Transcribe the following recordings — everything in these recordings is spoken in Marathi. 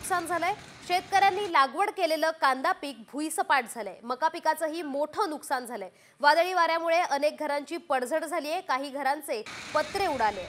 नुकसान झालंय। शेतकऱ्यांनी लागवड केलेलं कांदा पीक भुईसपाट झालंय। मका पिकाचंही मोठं नुकसान झालंय। वादळी वाऱ्यामुळे अनेक घरांची पडझड झाली आहे। काही घरांचे पत्रे उडाले।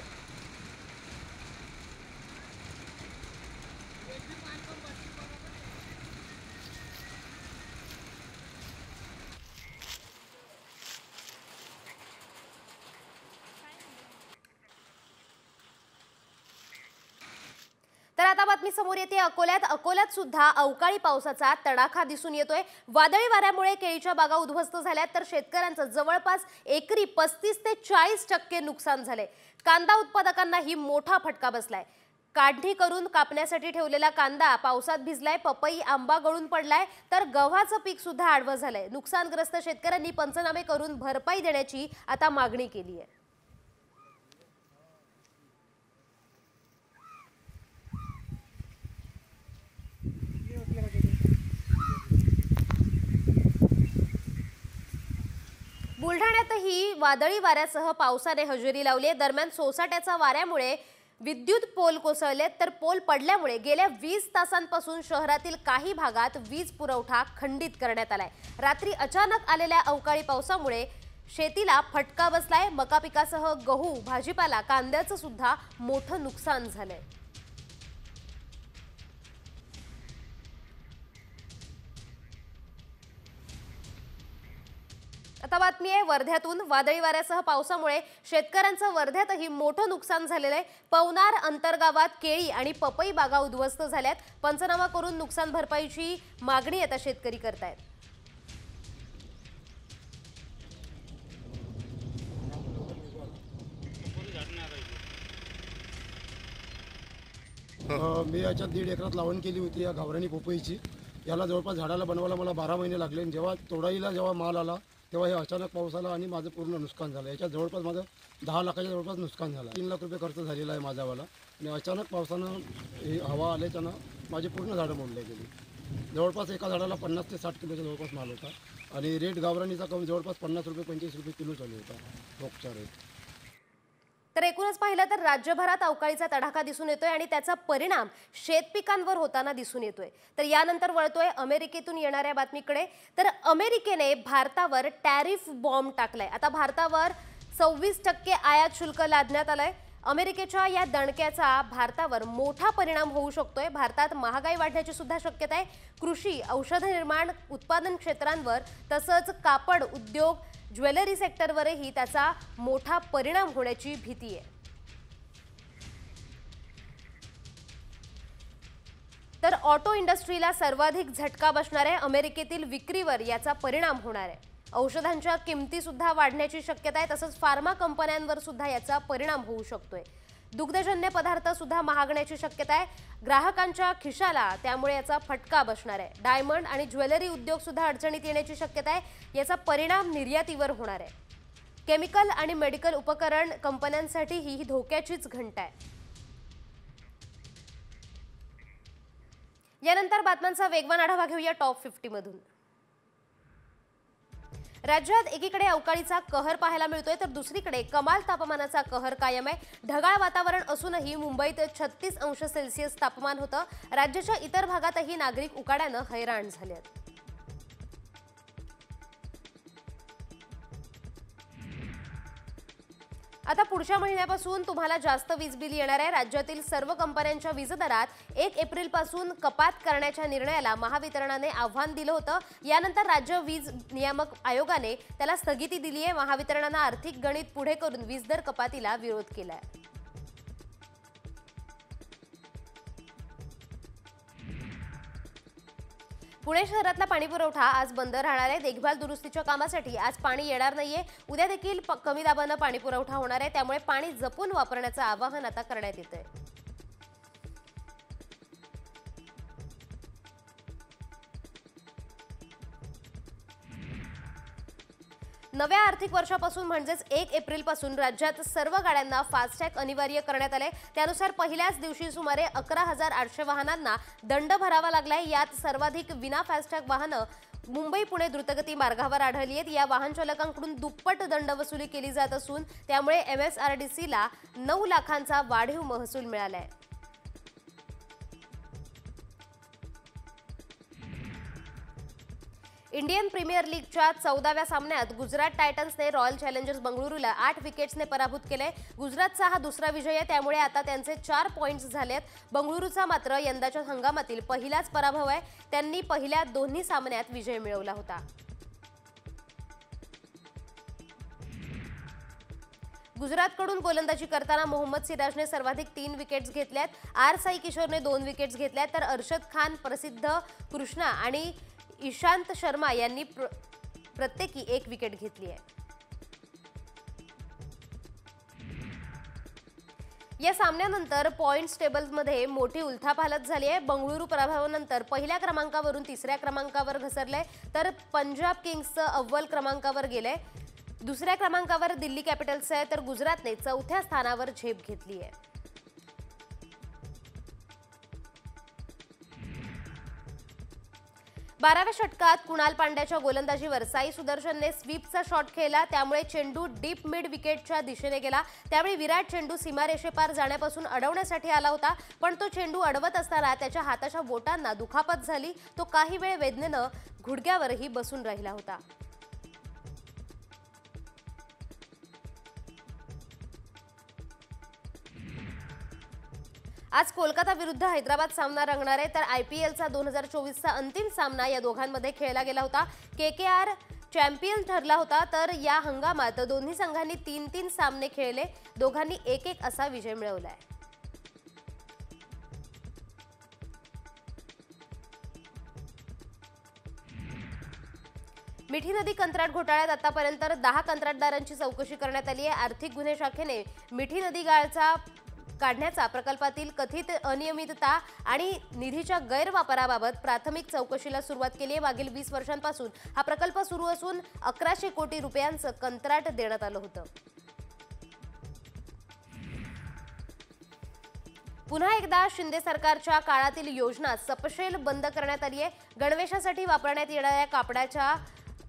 तर आता बातमी समोर येते अकोल्यात सुद्धा अवकाळी पावसाचा तडाखा दिसून येतोय। वादळी वाऱ्यामुळे केळीच्या बागा उद्ध्वस्त झाल्यात, तर शेतकऱ्यांचं जवळपास एकरी 35 ते 40% नुकसान झाले। कांदा उत्पादकांनाही मोठा फटका बसलाय। काढणी करून कापण्यासाठी ठेवलेला कांदा पावसात भिजलाय। पपई आंबा गळून पडलाय, तर गव्हाचं पीक सुद्धा आडवं झालंय। नुकसानग्रस्त शेतकऱ्यांनी पंचनामे करून भरपाई देण्याची आता मागणी केली आहे। बुलढाण्यातही वादळी वाऱ्यासह पावसाने हजेरी लावली आहे। दरम्यान सोसाट्याच्या वाऱ्यामुळे विद्युत पोल कोसळलेत, तर पोल पडल्यामुळे गेल्या 20 तासांपासून शहरातील काही भागात वीज पुरवठा खंडित करण्यात आलाय। रात्री अचानक आलेल्या अवकाळी पावसामुळे शेतीला फटका बसलाय। मका पिकासह गहू, भाजीपाला, कांद्याचं सुद्धा मोठं नुकसान झालंय। आता बातमी आहे वर्ध्यातून। वादळी वाऱ्यासह पावसामुळे शेतकऱ्यांचं वर्ध्यातही मोठं नुकसान झालेलं आहे। पवनार अंतर्गावात केळी आणि पपई बागा उद्ध्वस्त झाल्यात। पंचनामा करून नुकसान भरपाईची मागणी आता शेतकरी करतायत। मी याच्यात 1.5 एकरात लावण केली होती या गावरानी पपईची। याला जवळपास झाडाला बनवायला मला 12 महिने लागले। जेव्हा तोडाईला जेव्हा माल आला तेव्हा हे अचानक पाऊस आला आणि माझं पूर्ण नुकसान झालं। याच्यात जवळपास माझं 10 लाखाच्या जवळपास नुकसान झालं। 3 लाख रुपये खर्च झालेला आहे माझावाला। आणि अचानक पावसानं हे हवा आल्याच्यानं माझी पूर्ण झाडं मोडले गेली। जवळपास एका झाडाला 50 ते 60 किलोचा जवळपास माल होता आणि रेट गावरानीचा कमी जवळपास 50 रुपये 25 रुपये किलो चालू होता रोजचा रेट। तर एकूणच पाहिलं तर राज्यभरात अवकाळीचा तडाखा दिसून येतोय आणि त्याचा परिणाम शेतपिकांवर होताना दिसून येतोय। तर यानंतर वळतोय अमेरिकेतून येणाऱ्या बातमीकडे। तर अमेरिकेने भारतावर टॅरिफ बॉम्ब टाकलाय। आता भारतावर 26% आयात शुल्क लादण्यात आलंय। अमेरिकेच्या या दणक्याचा भारतावर मोठा परिणाम होऊ शकतोय। भारतात महागाई वाढण्याची सुद्धा शक्यता आहे। कृषी, औषध निर्माण, उत्पादन क्षेत्रांवर तसंच कापड उद्योग, ज्वेलरी सेक्टरवरही त्याचा मोठा परिणाम होण्याची भीती आहे। तर ऑटो इंडस्ट्रीला सर्वाधिक झटका बसणार आहे। अमेरिकेतील विक्रीवर याचा परिणाम होणार आहे। औषधांच्या किमती सुद्धा वाढण्याची शक्यता आहे। तसंच फार्मा कंपन्यांवर सुद्धा याचा परिणाम होऊ शकतोय। दुग्धजन्य पदार्थ सुद्धा महागण्याची शक्यता आहे। ग्राहकांच्या खिशाला त्यामुळे याचा फटका बसणार आहे। डायमंड आणि ज्वेलरी उद्योग सुद्धा अडचणीत येण्याची शक्यता आहे। याचा परिणाम निर्यातीवर होणार आहे। केमिकल आणि मेडिकल उपकरण कंपन्यांसाठी ही धोक्याचीच घंटा आहे। यानंतर बातम्यांचा वेगवान आढावा घेऊया टॉप 50 मधून। राज्यात एकीकडे अवकाळीचा कहर पाहायला मिळतोय, तर दुसरीकडे कमाल तापमानाचा कहर कायम आहे। ढगाळ वातावरण असूनही मुंबईत 36 अंश सेल्सिअस तापमान होतं। राज्याच्या इतर भागातही नागरिक उकाड्यानं हैराण झाले आहेत। आता पुढच्या महिन्यापासून तुम्हाला जास्त वीज बिल येणार आहे। राज्यातील सर्व कंपन्यांच्या वीज दरात 1 एप्रिल पासून कपात करण्याच्या निर्णयाला महावितरणाने आव्हान दिलं होतं। यानंतर राज्य वीज नियामक आयोगाने त्याला स्थगिती दिली आहे। महावितरणाने आर्थिक गणित पुढे करून वीज दर कपातीला विरोध केलाय। पुणे शहरातला पाणीपुरवठा आज बंद राहणार आहे। देखभाल दुरुस्तीच्या कामासाठी आज पाणी येणार नाहीये। उद्या देखील कमी दाबानं पाणीपुरवठा होणार आहे। त्यामुळे पाणी जपून वापरण्याचं आवाहन आता करण्यात येतंय। नव्या आर्थिक वर्षापासून म्हणजेच 1 एप्रिल पासून राज्यात सर्व गाड्यांना फास्टॅग अनिवार्य करण्यात आले। त्यानुसार पहिल्याच दिवशी सुमारे 11,800 वाहनांना दंड भरावा लागलाय। यात सर्वाधिक विना फास्टॅग वाहनं मुंबई पुणे द्रुतगती मार्गावर आढळली आहेत। या वाहन चालकांकडून दुप्पट दंड वसुली केली जात असून त्यामुळे MSRDCला 9 लाखांचा वाढीव महसूल मिळालाय। इंडियन प्रीमियर लीगच्या 14व्या सामन्यात गुजरात टायटन्सने रॉयल चॅलेंजर्स बंगळुरूला 8 विकेट्सने पराभूत केले. गुजरातचा हा दुसरा विजय आहे, त्यामुळे आता त्यांचे 4 पॉइंट्स झालेत. बंगळुरूचा मात्र यंदाच्या हंगामातील पहिलाच पराभव आहे. त्यांनी पहिल्या दोन्ही सामन्यात विजय मिळवला होता. गुजरातकडून गोलंदाजी करताना मोहम्मद सिराजने सर्वाधिक 3 विकेट्स घेतल्यात. आर साई किशोरने 2 विकेट्स घेतल्यात, तर अर्शद खान, प्रसिद्ध कृष्णा आणि ईशांत शर्मा यांनी प्रत्येकी 1 विकेट घेतली आहे. या सामन्यानंतर पॉइंट्स टेबलमध्ये मोठी उलथापालथ झाली आहे. बंगळुरू पराभवानंतर पहिल्या क्रमांकावरून 3ऱ्या क्रमांकावर घसरले, तर पंजाब किंग्सचं अव्वल क्रमांकावर गेले. 2ऱ्या क्रमांकावर दिल्ली कॅपिटल्स आहे, तर गुजरातने 4थ्या स्थानावर झेप घेतली आहे. बाराव्या षटकात कुणाल पांड्याच्या गोलंदाजीवर साई सुदर्शनने स्वीपचा शॉट खेळला, त्यामुळे चेंडू डीप मिड विकेटच्या दिशेने गेला. त्यावेळी विराट चेंडू सीमारेषेपार जाण्यापासून अडवण्यासाठी आला होता, पण तो चेंडू अडवत असताना त्याच्या हाताच्या बोटांना दुखापत झाली. तो काही वेळ वेदनेनं गुडघ्यावरही बसून राहिला होता. आज कोलकाता विरुद्ध हैदराबाद सामना रंगणार आहे, तर IPLचा 2024चा अंतिम सामना या दोघांमध्ये खेळला गेला होता. KKR चॅम्पियन ठरला होता, तर या हंगामात दोन्ही संघांनी 3-3 सामने खेळले. दोघांनी 1-1 असा विजय मिळवलाय. मिठी नदी कंत्राट घोटाळ्यात आतापर्यंत 10 कंत्राटदारांची चौकशी करण्यात आली आहे. आर्थिक गुन्हे शाखेने मिठी नदी गाळचा काढण्याचा प्रकल्पातील कथित अनियमितता आणि निधीच्या गैरवापराबाबत प्राथमिक चौकशीला सुरुवात केली आहे. मागील 20 वर्षांपासून हा प्रकल्प सुरू असून 1100 कोटी रुपयांचं कंत्राट देण्यात आलं होतं. पुन्हा एकदा शिंदे सरकारच्या काळातील योजना सपशेल बंद करण्यात आली आहे. गणवेशासाठी वापरण्यात येणाऱ्या कापडाच्या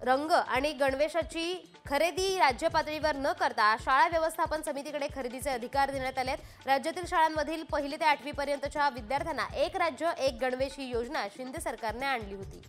रंग आणि गणवेशाची खरेदी राज्य पातळीवर न करता शाळा व्यवस्थापन समितीकडे खरेदीचे अधिकार देण्यात आले आहेत. राज्यातील शाळांमधील 1ली ते 8वी पर्यंतच्या विद्यार्थ्यांना एक राज्य एक गणवेश ही योजना शिंदे सरकारने आणली होती.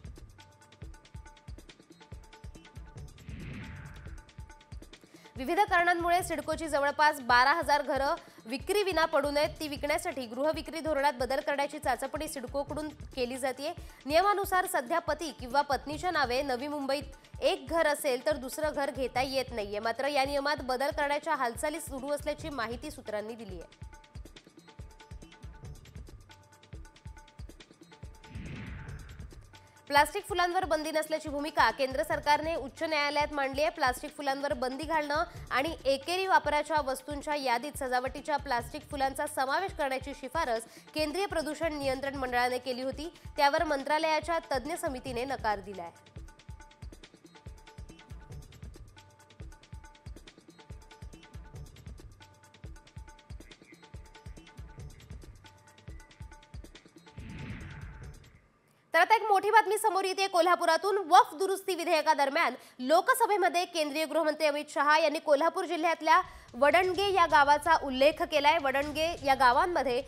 विविध कारणांमुळे सिडकोची जवळपास 12,000 घरं विक्रीविना पडू नयेत. ती विकण्यासाठी गृहविक्री धोरणात बदल करण्याची चाचपणी सिडकोकडून केली जाते. नियमानुसार सध्या पती किंवा पत्नीच्या नावे नवी मुंबईत एक घर असेल तर दुसरं घर घेता येत नाहीये. मात्र या नियमात बदल करण्याच्या हालचाली सुरू असल्याची माहिती सूत्रांनी दिली आहे. प्लास्टिक फुलांवर बंदी नसल्याची भूमिका केंद्र सरकारने उच्च न्यायालयात मांडली आहे. प्लास्टिक फुलांवर बंदी घालणं आणि एकेरी वापराच्या वस्तूंच्या यादीत सजावटीच्या प्लास्टिक फुलांचा समावेश करण्याची शिफारस केंद्रीय प्रदूषण नियंत्रण मंडळाने केली होती. त्यावर मंत्रालयाच्या तज्ज्ञ समितीने नकार दिलाय. तर आता एक मोठी बातमी समोर येते कोल्हापुरातून. वक्फ दुरुस्ती विधेयकादरम्यान लोकसभेमध्ये केंद्रीय गृहमंत्री अमित शहा यांनी कोल्हापूर जिल्ह्यातल्या वडणगे या गावाचा उल्लेख केलाय. वडणगे या गावांमध्ये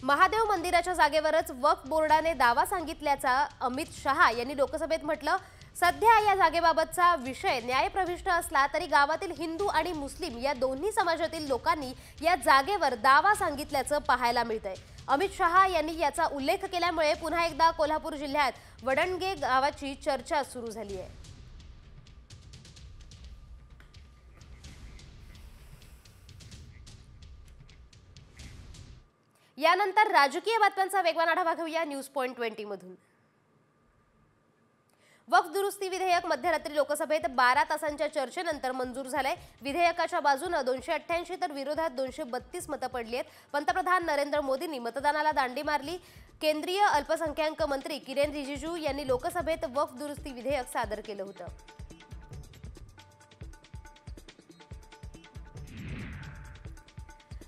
महादेव मंदिराच्या जागेवरच वक्फ बोर्डाने दावा सांगितल्याचा अमित शहा यांनी लोकसभेत म्हटलं. सध्या या जागेबाबतचा विषय न्यायप्रविष्ट असला तरी गावातील हिंदू आणि मुस्लिम या दोन्ही समाजातील लोकांनी या जागेवर दावा सांगितल्याचं पाहायला मिळतंय. अमित शहा यांनी याचा उल्लेख केल्यामुळे पुन्हा एकदा कोल्हापूर जिल्ह्यात वडणगे गावाची चर्चा सुरू झाली आहे. यानंतर राजकीय बातम्यांचा वेगवान आढावा घेऊया न्यूज पॉइंट 20 मधून. वक्फ दुरुस्ती विधेयक मध्यरात्री लोकसभेत 12 तासांच्या चर्चेनंतर मंजूर झालंय. विधेयकाच्या बाजूने 288 तर विरोधात 232 मतं पडली आहेत. पंतप्रधान नरेंद्र मोदींनी मतदानाला दांडी मारली. केंद्रीय अल्पसंख्याक मंत्री किरेन रिजिजू यांनी लोकसभेत वक्फ दुरुस्ती विधेयक सादर केलं होतं.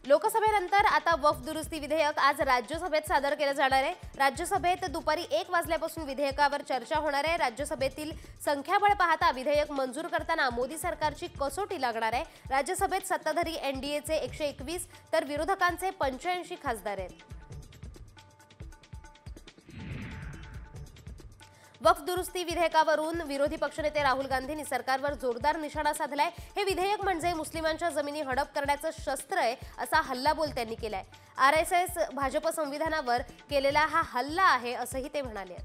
लोकसभेनंतर आता वक्फ दुरुस्ती विधेयक आज राज्यसभेत सादर केलं जाणार आहे. राज्यसभेत दुपारी 1 वाजल्यापासून विधेयकावर चर्चा होणार आहे. राज्यसभेतील संख्याबळ पाहता विधेयक मंजूर करताना मोदी सरकारची कसोटी लागणार आहे. राज्यसभेत सत्ताधारी NDAचे 121 तर विरोधकांचे 85 खासदार आहेत. वक्फ दुरुस्ती विधेयकावरून विरोधी पक्षनेते राहुल गांधींनी सरकारवर जोरदार निशाणा साधलाय। हे विधेयक म्हणजे मुस्लिमांच्या जमिनी हडप करण्याचं शस्त्र आहे असा हल्लाबोल त्यांनी केलाय। आरएसएस भाजप संविधानावर केलेला हा हल्ला आहे असंही ते म्हणाले।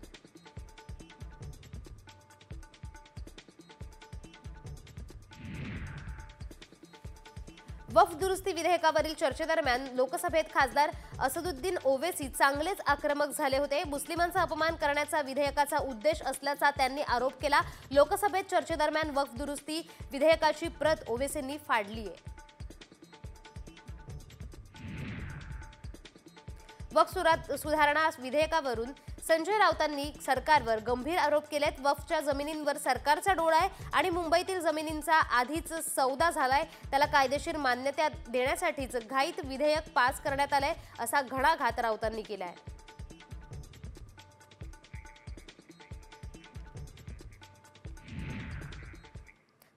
वक्फ दुरुस्ती विधेयकावरील चर्चेदरम्यान लोकसभेत खासदार असदुद्दीन ओवैसी चांगलेच आक्रमक झाले होते। मुस्लिमांचा अपमान करण्याचा विधेयकाचा उद्देश असल्याचा त्यांनी आरोप केला। लोकसभेत चर्चेदरम्यान वक्फ दुरुस्ती विधेयकाची प्रत ओवैसींनी फाडली आहे। वक्फ सुधारणा विधेयकावरून संजय राऊतांनी सरकारवर गंभीर आरोप केलेत। वक्फच्या जमिनींवर सरकारचा डोळा आहे आणि मुंबईतील जमिनींचा आधीच सौदा झालाय, त्याला कायदेशीर मान्यता देण्यासाठीच घाईत विधेयक पास करण्यात आलंय असा घणाघात राऊतांनी केलाय।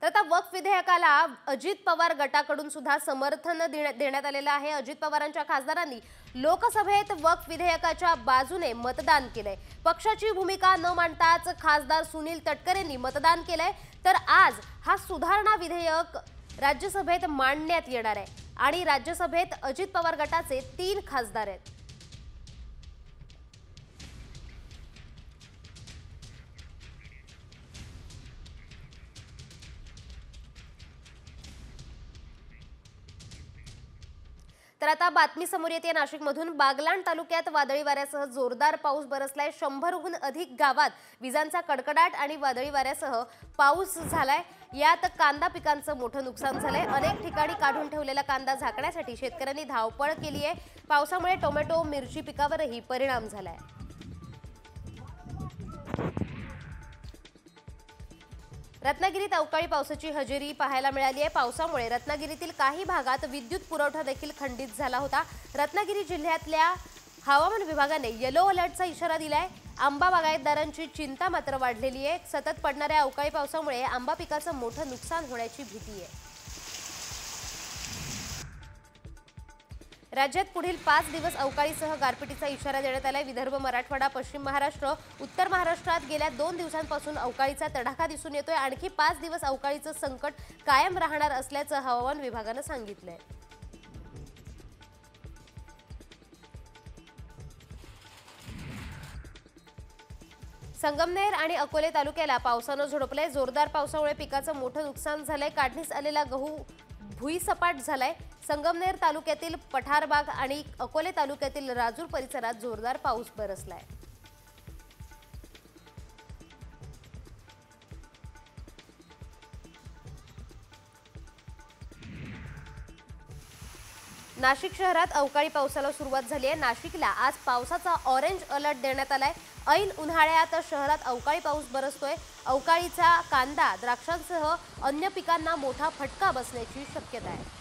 तर आता वक्फ विधेयकाला अजित पवार गटाकडून सुद्धा समर्थन देण्यात आलेलं आहे। अजित पवारांच्या खासदारांनी लोकसभेत वक्फ विधेयकाच्या बाजूने मतदान केलंय। पक्षाची भूमिका न मांडताच खासदार सुनील तटकरेंनी मतदान केलंय। तर आज हा सुधारणा विधेयक राज्यसभेत मांडण्यात येणार आहे आणि राज्यसभेत अजित पवार गटाचे 3 खासदार आहेत। तर आता बातमी समोर येते नाशिकमधून। बागलाण तालुक्यात वादळी वाऱ्यासह जोरदार पाऊस बरसलाय। 100हून अधिक गावात विजांचा कडकडाट आणि वादळी वाऱ्यासह पाऊस झालाय। यात कांदा पिकांचं मोठं नुकसान झालंय। अनेक ठिकाणी काढून ठेवलेला कांदा झाकण्यासाठी शेतकऱ्यांनी धावपळ केली आहे। पावसामुळे टोमॅटो, मिरची पिकावरही परिणाम झालाय। रत्नागिरीत अवकाळी पावसाची हजेरी पाहायला मिळाली आहे। पावसामुळे रत्नागिरीतील काही भागात विद्युत पुरवठा देखील खंडित झाला होता। रत्नागिरी जिल्ह्यातल्या हवामान विभागाने येलो अलर्टचा इशारा दिलाय। आंबा बागायतदारांची चिंता मात्र वाढलेली आहे। सतत पडणाऱ्या अवकाळी पावसामुळे आंबा पिकाचं मोठं नुकसान होण्याची भीती आहे। राज्यात पुढील 5 दिवस अवकाळीसह गारपिटीचा इशारा देण्यात आलाय। विदर्भ, मराठवाडा, पश्चिम महाराष्ट्र, उत्तर महाराष्ट्रात गेल्या 2 दिवसांपासून अवकाळीचा तडाखा दिसून येतोय। आणखी 5 दिवस अवकाळीचं संकट कायम राहणार असल्याचं हवामान विभागानं सांगितलंय। संगमनेर आणि अकोले तालुक्याला पावसानं झोडपलंय। जोरदार पावसामुळे पिकाचं मोठं नुकसान झालंय। काढणीस आलेला गहू भुईसपाट झालाय। संगमनेर तालुक्यातील पठारबाग आणि अकोले तालुक्यातील राजूर परिसरात जोरदार पाऊस बरसलाय। नाशिक शहरात अवकाळी पावसाला सुरुवात झाली आहे। नाशिकला आज पावसाचा ऑरेंज अलर्ट देण्यात आलाय। ऐन उन्हाळ्यात शहरात अवकाळी पाऊस बरसतोय। अवकाळीचा कांदा, द्राक्षांसह अन्य पिकांना मोठा फटका बसण्याची शक्यता आहे।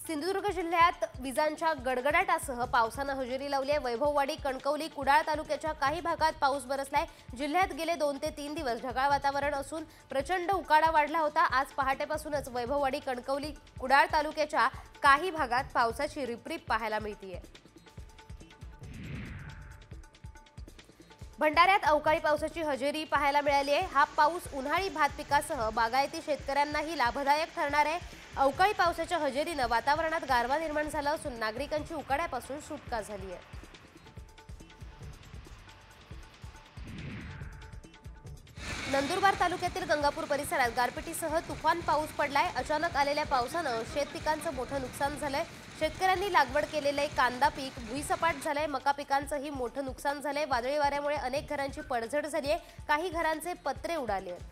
सिंधुदुर्ग जिल्ह्यात विजांच्या गडगडाटासह पावसानं हजेरी लावली आहे। वैभववाडी, कणकवली, कुडाळ तालुक्याच्या काही भागात पाऊस बरसलाय। जिल्ह्यात गेले 2 ते 3 दिवस ढगाळ वातावरण असून प्रचंड उकाडा वाढला होता। आज पहाटेपासूनच वैभववाडी, कणकवली, कुडाळ तालुक्याच्या काही भागात पावसाची रिपरिप पाहायला मिळतेय। भंडाऱ्यात अवकाळी पावसाची हजेरी पाहायला मिळाली आहे। हा पाऊस उन्हाळी भात पिकासह बागायती शेतकऱ्यांनाही लाभदायक ठरणार आहे। अवकाळी पावसाच्या हजेरीनं वातावरणात गारवा निर्माण झाला असून नागरिकांची उकाड्यापासून सुटका झाली आहे। नंदुरबार तालुक्यातील गंगापूर परिसरात गारपिटीसह तुफान पाऊस पडलाय। अचानक आलेल्या पावसानं शेतपिकांचं मोठं नुकसान झालंय। शेतकऱ्यांनी लागवड केलेले कांदा पीक भुईसपाट झालंय। मका पिकांचंही मोठं नुकसान झालंय। वादळी वाऱ्यामुळे अनेक घरांची पडझड झाली आहे। काही घरांचे पत्रे उडाले आहेत।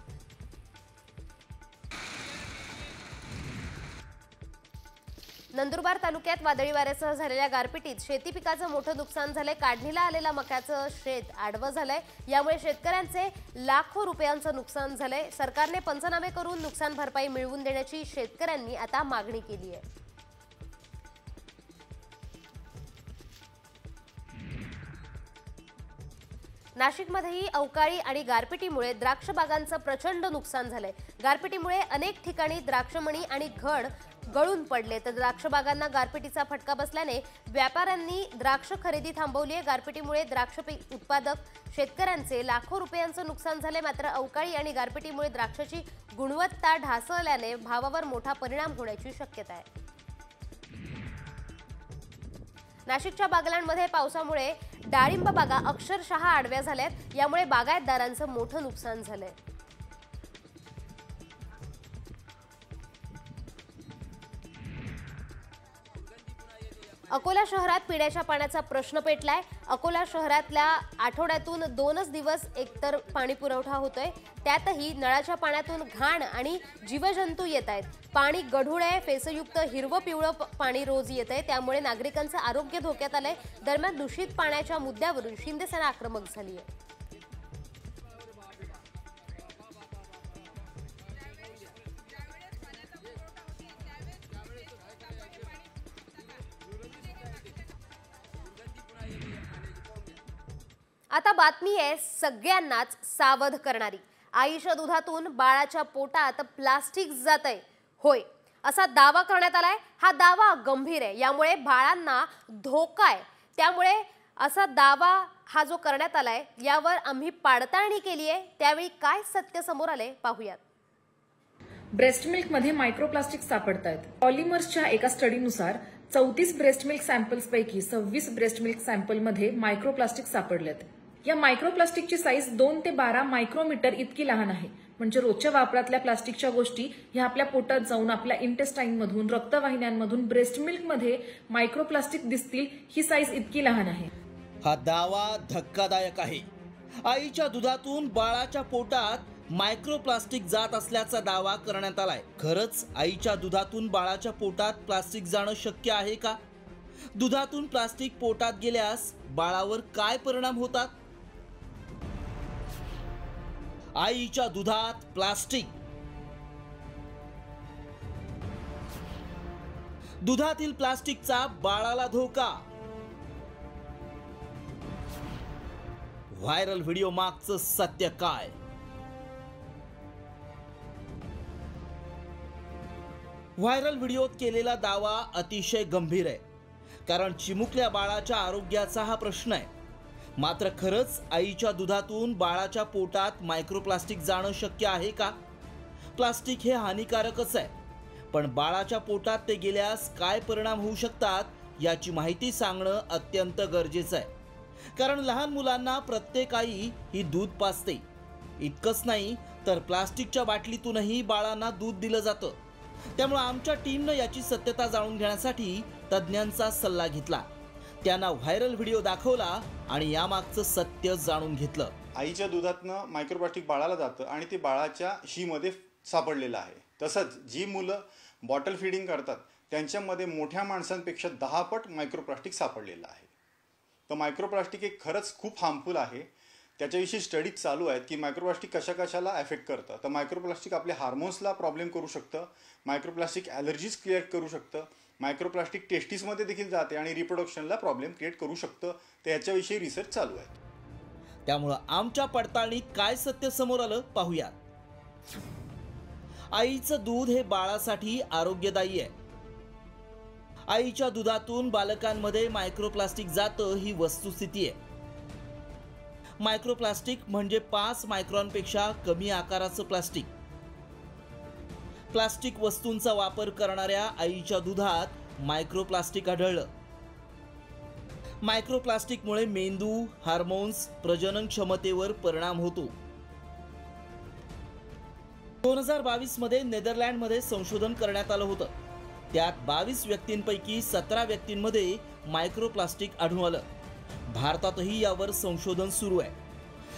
नंदुरबार तालुक्यात वादळी वाऱ्यासह झालेल्या गारपिटीत शेती पिकाचं मोठं नुकसान झालंय। काढणीला आलेल्या मक्याचं शेत आडवं झालंय। यामुळे शेतकऱ्यांचे लाखो रुपयांचं नुकसान झालंय। सरकारने पंचनामे करून नुकसान भरपाई मिळवून देण्याची शेतकऱ्यांनी आता मागणी केली आहे। नाशिकमध्येही अवकाळी आणि गारपिटीमुळे द्राक्ष बागांचं प्रचंड नुकसान झालंय। गारपिटीमुळे अनेक ठिकाणी द्राक्षमणी आणि घड गळून पडले. तर द्राक्ष बागांना गारपिटीचा फटका बसल्याने व्यापाऱ्यांनी द्राक्ष खरेदी थांबवली आहे. गारपिटीमुळे द्राक्ष उत्पादक शेतकऱ्यांचे लाखो रुपयांचं नुकसान झाले. मात्र अवकाळी आणि गारपिटीमुळे द्राक्षाची गुणवत्ता ढासळल्याने भावावर मोठा परिणाम होण्याची शक्यता आहे. नाशिकच्या बागलांमध्ये पावसामुळे डाळिंब बागा अक्षरशः आडव्या झाल्यात. यामुळे बागायतदारांचं मोठं नुकसान झालंय. अकोला शहरात पिण्याच्या पाण्याचा प्रश्न पेटलाय. अकोला शहरातल्या आठवड्यातून 2च दिवस एकतर पाणी पुरवठा होतोय. त्यातही नळाच्या पाण्यातून घाण आणि जीवजंतू येत आहेत. पाणी गढूळ आहे. फेसयुक्त हिरवं पिवळं पाणी रोज येत आहे. त्यामुळे नागरिकांचं आरोग्य धोक्यात आलंय. दरम्यान दूषित पाण्याच्या मुद्द्यावरून शिंदेसेना आक्रमक झाली आहे. आता बातमी आहे सगळ्यांनाच सावध करणारी. आईच्या दुधातून बाळाच्या पोटात प्लास्टिक जातंय. होय, असा दावा करण्यात आलाय. हा दावा गंभीर आहे. यामुळे बाळांना धोका आहे. त्यामुळे असा दावा हा जो करण्यात आलाय यावर आम्ही पडताळणी केली आहे. त्यावेळी काय सत्य समोर आले पाहूयात. ब्रेस्ट मिल्क मध्ये मायक्रोप्लास्टिक सापडत आहेत. पॉलिमर्सच्या एका स्टडीनुसार 34 ब्रेस्ट मिल्क सॅम्पल्सपैकी 26 ब्रेस्ट मिल्क सॅम्पलमध्ये मायक्रोप्लास्टिक सापडलेत. या मायक्रोप्लास्टिकची साईज 2 ते 12 मायक्रोमीटर इतकी लहान आहे. म्हणजे रोजच्या वापरातल्या प्लास्टिकच्या गोष्टी ह्या आपल्या पोटात जाऊन आपल्या इंटेस्टाईनमधून, रक्तवाहिन्यांमधून ब्रेस्ट मिल्कमध्ये मायक्रोप्लास्टिक दिसतील, ही साईज इतकी लहान आहे. हा दावा धक्कादायक आहे. आईच्या दुधातून बाळाच्या पोटात मायक्रोप्लास्टिक जात असल्याचा दावा करण्यात आलाय. खरंच आईच्या दुधातून बाळाच्या पोटात प्लास्टिक जाणं शक्य आहे का? दुधातून प्लास्टिक पोटात गेल्यास बाळावर काय परिणाम होतात? आईच्या दुधात प्लास्टिक. दुधातील प्लास्टिकचा बाळाला धोका. व्हायरल व्हिडिओ मागचं सत्य काय? व्हायरल व्हिडिओत केलेला दावा अतिशय गंभीर आहे. कारण चिमुकल्या बाळाच्या आरोग्याचा हा प्रश्न आहे. मात्र खरंच आईच्या दुधातून बाळाच्या पोटात मायक्रोप्लास्टिक जाणं शक्य आहे का? प्लास्टिक हे हानिकारकच आहे, पण बाळाच्या पोटात ते गेल्यास काय परिणाम होऊ शकतात याची माहिती सांगणं अत्यंत गरजेचं आहे. कारण लहान मुलांना प्रत्येक आई ही दूध पाजते. इतकंच नाही तर प्लास्टिकच्या बाटलीतूनही बाळांना दूध दिलं जातं. त्यामुळे आमच्या टीमनं याची सत्यता जाणून घेण्यासाठी तज्ज्ञांचा सल्ला घेतला. त्यांना व्हायरल व्हिडिओ दाखवला आणि यामागचं सत्य जाणून घेतलं. आईच्या दुधातनं मायक्रोप्लास्टिक बाळाला जातं आणि ते बाळाच्या शीमध्ये सापडलेलं आहे. तसंच जी मुलं बॉटल फीडिंग करतात त्यांच्यामध्ये मोठ्या माणसांपेक्षा 10 पट मायक्रोप्लास्टिक सापडलेलं आहे. तर मायक्रोप्लास्टिक हे खरंच खूप हार्मफुल आहे. त्याच्याविषयी स्टडीज चालू आहेत की मायक्रोप्लास्टिक कशाला अफेक्ट करतं. तर मायक्रोप्लास्टिक आपल्या हार्मोन्सला प्रॉब्लेम करू शकतं. मायक्रोप्लास्टिक ॲलर्जीज क्रिएट करू शकतं. मायक्रोप्लास्टिक टेस्टिसमध्ये देखील जाते आणि रिप्रोडक्शनला प्रॉब्लेम क्रिएट करू शकतं. तर याच्याविषयी रिसर्च चालू आहे. त्यामुळं आमच्या पडताळणीत काय सत्य समोर आलं पाहूयात. आईचं दूध हे बाळासाठी आरोग्यदायी आहे. आईच्या दुधातून बालकांमध्ये मायक्रोप्लास्टिक जातं ही वस्तुस्थिती आहे. मायक्रोप्लास्टिक म्हणजे 5 मायक्रॉनपेक्षा कमी आकाराचं प्लास्टिक. प्लास्टिक वस्तूंचा वापर करणाऱ्या आईच्या दुधात मायक्रोप्लास्टिक आढळलं. मायक्रोप्लास्टिकमुळे मेंदू, हार्मोन्स, प्रजनन क्षमतेवर परिणाम होतो. 2022 मध्ये नेदरलँडमध्ये संशोधन करण्यात आलं होतं. त्यात 22 व्यक्तींपैकी 17 व्यक्तींमध्ये मायक्रोप्लास्टिक आढळून आलं. भारतातही यावर संशोधन सुरू आहे.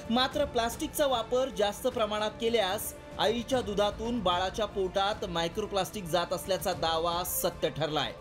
मात्र प्लास्टिकचा वापर जास्त प्रमाणात केल्यास आईच्या दुधातून बाळाच्या पोटात मायक्रोप्लास्टिक जात असल्याचा दावा सत्य ठरलाय.